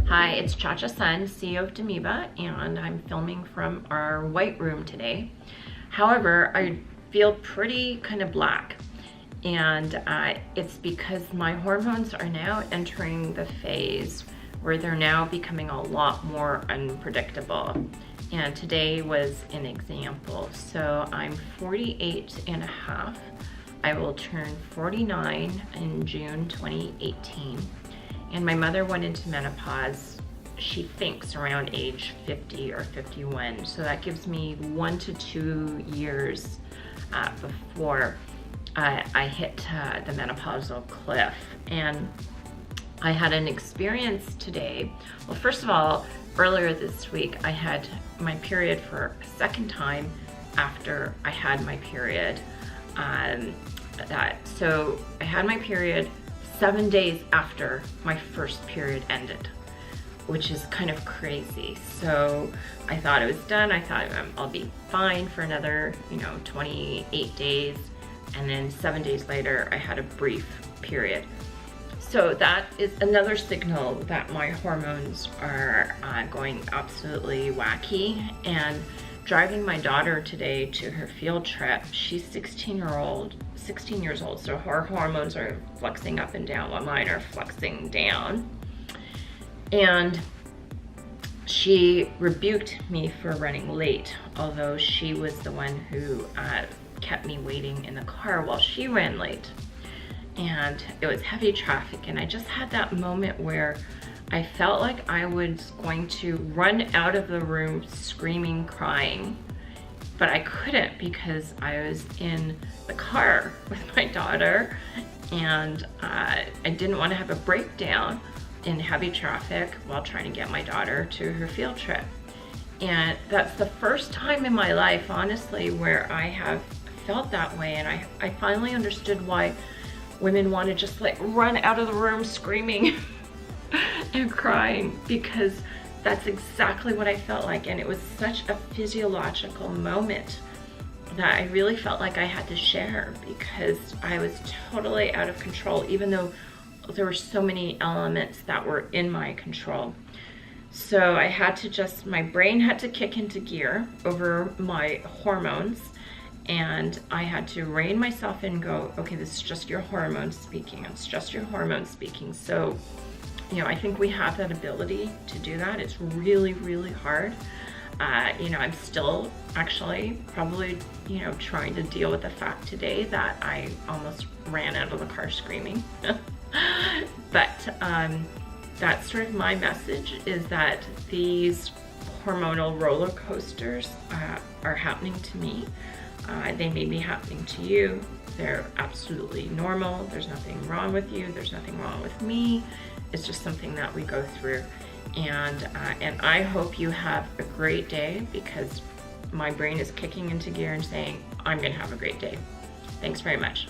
Hi, it's Chia Chia Sun, CEO of Damiva, and I'm filming from our white room today. However, I feel pretty kind of black, and it's because my hormones are now entering the phase where they're now becoming a lot more unpredictable. And today was an example. So I'm 48 and a half. I will turn 49 in June 2018. And my mother went into menopause, she thinks around age 50 or 51. So that gives me 1 to 2 years before I hit the menopausal cliff. And I had an experience today. Well, first of all, earlier this week, I had my period for a second time after I had my period. So I had my period 7 days after my first period ended, which is kind of crazy. So I thought it was done. I thought I'll be fine for another, 28 days. And then 7 days later, I had a brief period. So that is another signal that my hormones are going absolutely wacky. And driving my daughter today to her field trip, she's 16 years old, so her hormones are flexing up and down while mine are flexing down. And she rebuked me for running late, although she was the one who kept me waiting in the car while she ran late. And it was heavy traffic, and I just had that moment where I felt like I was going to run out of the room screaming, crying, but I couldn't because I was in the car with my daughter, and I didn't want to have a breakdown in heavy traffic while trying to get my daughter to her field trip. And that's the first time in my life, honestly, where I have felt that way, and I finally understood why women want to just like run out of the room screaming and crying, because that's exactly what I felt like. And it was such a physiological moment that I really felt like I had to share, because I was totally out of control, even though there were so many elements that were in my control. So I had to my brain had to kick into gear over my hormones, and I had to rein myself in and go, okay, this is just your hormones speaking. It's just your hormones speaking. So, I think we have that ability to do that. It's really, really hard. I'm still actually probably, trying to deal with the fact today that I almost ran out of the car screaming. But that's sort of my message, is that these hormonal roller coasters are happening to me. They may be happening to you. They're absolutely normal. There's nothing wrong with you. There's nothing wrong with me. It's just something that we go through. And I hope you have a great day, because my brain is kicking into gear and saying, I'm gonna have a great day. Thanks very much.